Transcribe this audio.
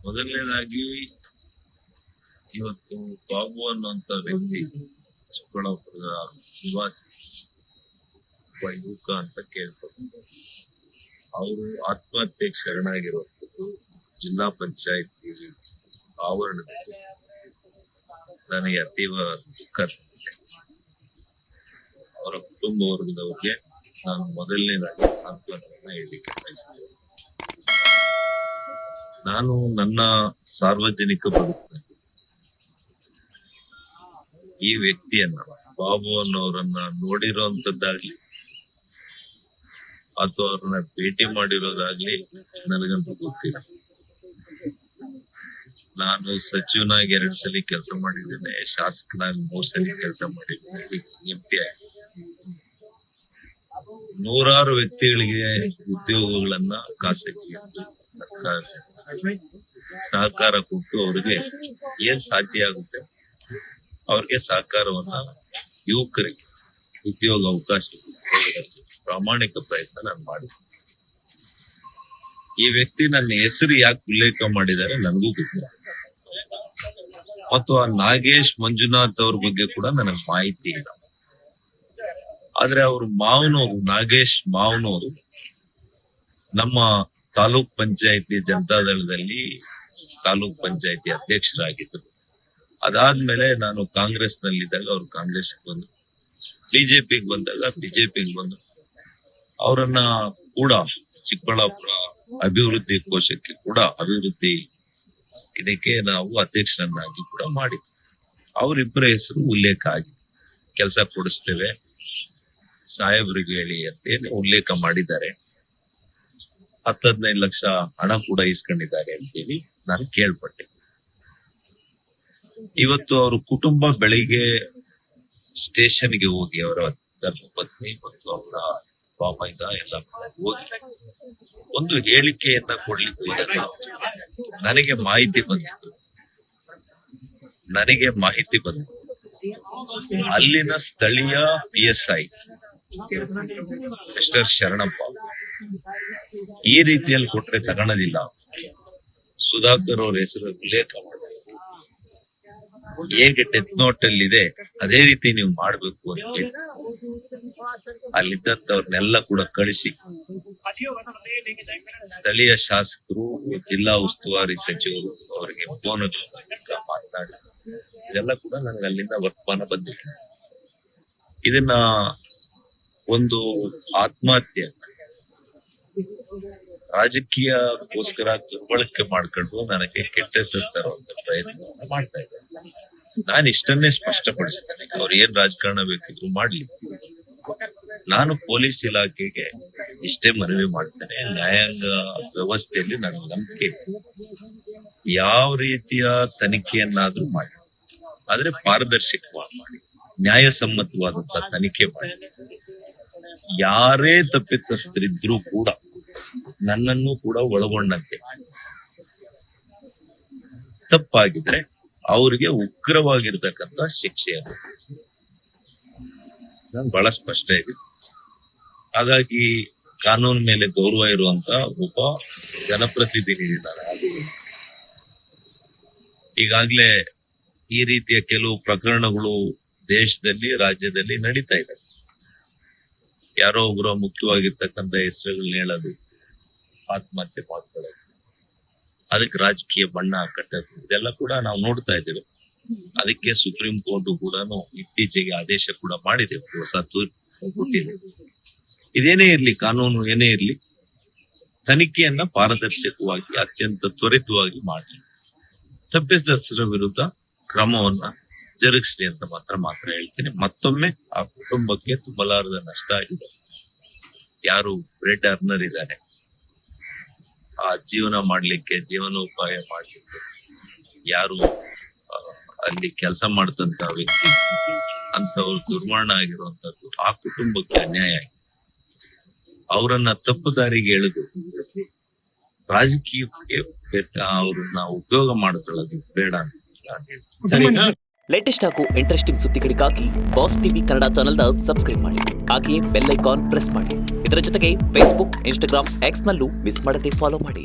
ಮೊದಲನೇದಾಗಿ ಇವತ್ತು ಬಾಬು ಅನ್ನುವಂತ ವ್ಯಕ್ತಿ ಚಿಕ್ಕಬಳ್ಳಾಪುರದ ನಿವಾಸಿ ಒಬ್ಬ ಯುವಕ ಅಂತ ಕೇಳ್ಕೊಂಡು ಅವರು ಆತ್ಮಹತ್ಯೆಗೆ ಶರಣಾಗಿರುವಂಥದ್ದು ಜಿಲ್ಲಾ ಪಂಚಾಯತಿ ಆವರಣದಲ್ಲಿ ನನಗೆ ಅತೀವ ದುಃಖ ತಂದಿದೆ. ಅವರ ಕುಟುಂಬ ವರ್ಗದವರಿಗೆ ನಾನು ಮೊದಲನೇದಾಗಿ ಸಾಂತ್ವನವನ್ನ ಹೇಳಲಿಕ್ಕೆ ಬಯಸ್ತೇನೆ. ನಾನು ನನ್ನ ಸಾರ್ವಜನಿಕ ಬದುಕಿನಲ್ಲಿ ಈ ವ್ಯಕ್ತಿಯನ್ನ ಬಾಬು ಅನ್ನೋರನ್ನ ನೋಡಿರೋಂಥದ್ದಾಗ್ಲಿ ಅಥವಾ ಅವ್ರನ್ನ ಭೇಟಿ ಮಾಡಿರೋದಾಗ್ಲಿ ನನಗಂತೂ ಗೊತ್ತಿಲ್ಲ. ನಾನು ಸಚಿವನಾಗಿ 2 ಸಲ ಕೆಲಸ ಮಾಡಿದ್ದೇನೆ, ಶಾಸಕನಾಗಿ 3 ಸಲ ಕೆಲಸ ಮಾಡಿದ್ದೇನೆ, MP ಆಗಿ ನೂರಾರು ವ್ಯಕ್ತಿಗಳಿಗೆ ಉದ್ಯೋಗಗಳನ್ನ ಖಾಸಗಿ ಸರ್ಕಾರ ಸಹಕಾರ ಕೊಟ್ಟು ಅವ್ರಿಗೆ ಏನ್ ಸಾಧ್ಯ ಆಗುತ್ತೆ ಅವ್ರಿಗೆ ಸಹಕಾರವನ್ನ ಯುವಕರಿಗೆ ಉದ್ಯೋಗ ಅವಕಾಶ ಪ್ರಾಮಾಣಿಕ ಪ್ರಯತ್ನ ನಾನು ಮಾಡಿದ್ದೆ. ಈ ವ್ಯಕ್ತಿ ನನ್ನ ಹೆಸರು ಯಾಕೆ ಉಲ್ಲೇಖ ಮಾಡಿದ್ದಾರೆ ನನಗೂ ಗೊತ್ತಿಲ್ಲ. ಮತ್ತು ಆ ನಾಗೇಶ್ ಮಂಜುನಾಥ್ ಅವ್ರ ಬಗ್ಗೆ ಕೂಡ ನನಗೆ ಮಾಹಿತಿ ಇಲ್ಲ. ಆದ್ರೆ ಅವ್ರ ಮಾವನವರು ನಾಗೇಶ್ ಮಾವನವರು ನಮ್ಮ ತಾಲೂಕ್ ಪಂಚಾಯತಿ ಜನತಾದಳದಲ್ಲಿ ತಾಲೂಕ್ ಪಂಚಾಯತಿ ಅಧ್ಯಕ್ಷರಾಗಿದ್ದರು. ಅದಾದ್ಮೇಲೆ ನಾನು ಕಾಂಗ್ರೆಸ್ ನಲ್ಲಿದ್ದಾಗ ಅವ್ರು ಕಾಂಗ್ರೆಸ್ ಬಂದ್ರು, ಬಿಜೆಪಿಗೆ ಬಂದಾಗ ಬಿಜೆಪಿಗೆ ಬಂದ್ರು. ಅವರನ್ನ ಕೂಡ ಚಿಕ್ಕಬಳ್ಳಾಪುರ ಅಭಿವೃದ್ಧಿ ಕೋಶಕ್ಕೆ ಕೂಡ ಅಭಿವೃದ್ಧಿ ಇದಕ್ಕೆ ನಾವು ಅಧ್ಯಕ್ಷರನ್ನಾಗಿ ಕೂಡ ಮಾಡಿದ್ವಿ. ಅವರಿಬ್ಬರ ಹೆಸರು ಉಲ್ಲೇಖ ಆಗಿದೆ. ಕೆಲಸ ಕೊಡಿಸ್ತೇವೆ ಸಾಹೇಬ್ರಿಗೆ ಹೇಳಿ ಅಂತ ಉಲ್ಲೇಖ ಮಾಡಿದ್ದಾರೆ. 10-15 ಲಕ್ಷ ಹಣ ಕೂಡ ಇಸ್ಕೊಂಡಿದ್ದಾರೆ ಅಂತೇಳಿ ನಾನು ಕೇಳ್ಪಟ್ಟೆ. ಇವತ್ತು ಅವ್ರ ಕುಟುಂಬ ಬೆಳಿಗ್ಗೆ ಸ್ಟೇಷನ್ಗೆ ಹೋಗಿ ಅವರ ಧರ್ಮಪತ್ನಿ ಮತ್ತು ಅವರ ಬಾಮೈದ ಎಲ್ಲ ಹೋಗಿ ಒಂದು ಹೇಳಿಕೆಯನ್ನ ಕೊಡ್ಲಿಕ್ಕೆ ಹೋದಾಗ ನನಗೆ ಮಾಹಿತಿ ಬಂದಿತ್ತು. ಅಲ್ಲಿನ ಸ್ಥಳೀಯ PSI ಮಿಸ್ಟರ್ ಶರಣಪ್ಪ ಈ ರೀತಿಯಲ್ಲಿ ಕೊಟ್ರೆ ತಗೊಳ್ಳೋದಿಲ್ಲ, ಸುಧಾಕರ್ ಅವ್ರ ಹೆಸರು ಉಲ್ಲೇಖ ಮಾಡಿದ್ದಾರೆ, ಹೇಗೆ ಡೆತ್ ನೋಟ್ ಅಲ್ಲಿ ಇದೆ ಅದೇ ರೀತಿ ನೀವು ಮಾಡ್ಬೇಕು ಅಂತ ಹೇಳಿ ಅಲ್ಲಿದ್ದಂತವ್ರನ್ನೆಲ್ಲ ಕೂಡ ಕಳಿಸಿ ಸ್ಥಳೀಯ ಶಾಸಕರು, ಜಿಲ್ಲಾ ಉಸ್ತುವಾರಿ ಸಚಿವರು ಅವರಿಗೆ ಫೋನ್ ಮಾತನಾಡಿ ಇದೆಲ್ಲ ಕೂಡ ನನಗೆ ಅಲ್ಲಿಂದ ವರ್ತಮಾನ ಬಂದಿದೆ. ಇದನ್ನ ಒಂದು ಆತ್ಮಹತ್ಯೆ ರಾಜಕೀಯಕ್ಕೋಸ್ಕರ ದುರ್ಬಳಕೆ ಮಾಡ್ಕೊಂಡು ನನಗೆ ಕೆಟ್ಟ ಹೆಸರು ತರುವಂತ ಪ್ರಯತ್ನವನ್ನ ಮಾಡ್ತಾ ಇದ್ದಾರೆ. ನಾನು ಇಷ್ಟನ್ನೇ ಸ್ಪಷ್ಟಪಡಿಸ್ತೇನೆ, ಅವ್ರು ಏನ್ ರಾಜಕಾರಣ ಬೇಕಿದ್ರು ಮಾಡ್ಲಿ. ನಾನು ಪೊಲೀಸ್ ಇಲಾಖೆಗೆ ಇಷ್ಟೇ ಮನವಿ ಮಾಡ್ತೇನೆ, ನ್ಯಾಯಾಂಗ ವ್ಯವಸ್ಥೆಯಲ್ಲಿ ನನಗೆ ನಂಬಿಕೆ ಇದೆ. ಯಾವ ರೀತಿಯ ತನಿಖೆಯನ್ನಾದ್ರೂ ಮಾಡಿ, ಆದ್ರೆ ಪಾರದರ್ಶಕವಾಗಿ ಮಾಡಿ, ನ್ಯಾಯಸಮ್ಮತವಾದಂತಹ ತನಿಖೆ ಮಾಡಿ. ಯಾರೇ ತಪ್ಪಿತಸ್ಥರಿದ್ರೂ ಕೂಡ ನನ್ನನ್ನು ಕೂಡ ಒಳಗೊಂಡಂತೆ ತಪ್ಪಾಗಿದ್ರೆ ಅವರಿಗೆ ಉಗ್ರವಾಗಿರ್ತಕ್ಕಂಥ ಶಿಕ್ಷೆಯನ್ನು ನಾನು ಬಹಳ ಸ್ಪಷ್ಟ ಇದೆ. ಹಾಗಾಗಿ ಕಾನೂನು ಮೇಲೆ ಗೌರವ ಇರುವಂತ ಒಬ್ಬ ಜನಪ್ರತಿನಿಧಿ ನಾನು. ಈಗಾಗಲೇ ಈ ರೀತಿಯ ಕೆಲವು ಪ್ರಕರಣಗಳು ದೇಶದಲ್ಲಿ ರಾಜ್ಯದಲ್ಲಿ ನಡೀತಾ ಇದೆ. ಯಾರೋ ಒಬ್ಬರು ಮುಖ್ಯವಾಗಿರ್ತಕ್ಕಂಥ ಹೆಸರುಗಳನ್ನ ಹೇಳೋದು, ಆತ್ಮಹತ್ಯೆ ಮಾಡ್ಕೊಳ್ಳೋದು, ಅದಕ್ಕೆ ರಾಜಕೀಯ ಬಣ್ಣ ಕಟ್ಟೋದು, ಇದೆಲ್ಲ ಕೂಡ ನಾವು ನೋಡ್ತಾ ಇದ್ದೇವೆ. ಅದಕ್ಕೆ ಸುಪ್ರೀಂ ಕೋರ್ಟ್ ಕೂಡ ಇತ್ತೀಚೆಗೆ ಆದೇಶ ಕೂಡ ಮಾಡಿದೆ, ಹೊಸ ತೀರ್ಪು ಕೊಟ್ಟಿದೆ. ಇದೇನೇ ಇರ್ಲಿ, ಕಾನೂನು ಏನೇ ಇರ್ಲಿ, ತನಿಖೆಯನ್ನ ಪಾರದರ್ಶಕವಾಗಿ ಅತ್ಯಂತ ತ್ವರಿತವಾಗಿ ಮಾಡಿ ತಪ್ಪಿತಸ್ಥರ ವಿರುದ್ಧ ಕ್ರಮವನ್ನ ಜರುಗಿಸ್ಲಿ ಅಂತ ಮಾತ್ರ ಹೇಳ್ತೀನಿ. ಮತ್ತೊಮ್ಮೆ ಆ ಕುಟುಂಬಕ್ಕೆ ತುಂಬಲಾರದ ನಷ್ಟ ಆಗಿದೆ. ಯಾರು ಬ್ರೆಡ್ ಅರ್ನರ್ ಇದ್ದಾರೆ, ಆ ಜೀವನ ಮಾಡ್ಲಿಕ್ಕೆ, ಜೀವನೋಪಾಯ ಮಾಡ್ಲಿಕ್ಕೆ ಯಾರು ಅಲ್ಲಿ ಕೆಲಸ ಮಾಡ್ತಂತ ವ್ಯಕ್ತಿ ಅಂತವ್ರು ದುರ್ಮರಣ ಆಗಿರುವಂತದ್ದು ಆ ಕುಟುಂಬಕ್ಕೆ ಅನ್ಯಾಯ ಆಗಿದೆ. ಅವರನ್ನ ತಪ್ಪು ದಾರಿಗೆ ಎಳೆದು ರಾಜಕೀಯಕ್ಕೆ ಅವ್ರನ್ನ ಉಪಯೋಗ ಮಾಡಿಕೊಳ್ಳೋದು ಬೇಡ ಅಂತ ನಾನು ಹೇಳ್ತೀನಿ. ಲೇಟೆಸ್ಟ್ ಹಾಗೂ ಇಂಟ್ರೆಸ್ಟಿಂಗ್ ಸುದ್ದಿಗಳಿಗಾಗಿ ಬಾಸ್ ಟಿವಿ ಕನ್ನಡ ಚಾನೆಲ್ನ ಸಬ್ಸ್ಕ್ರೈಬ್ ಮಾಡಿ. ಹಾಗೆಯೇ ಬೆಲ್ ಐಕಾನ್ ಪ್ರೆಸ್ ಮಾಡಿ. ಇದರ ಜೊತೆಗೆ ಫೇಸ್ಬುಕ್, ಇನ್ಸ್ಟಾಗ್ರಾಮ್, ಎಕ್ಸ್ ನಲ್ಲೂ ಮಿಸ್ ಮಾಡದೆ ಫಾಲೋ ಮಾಡಿ.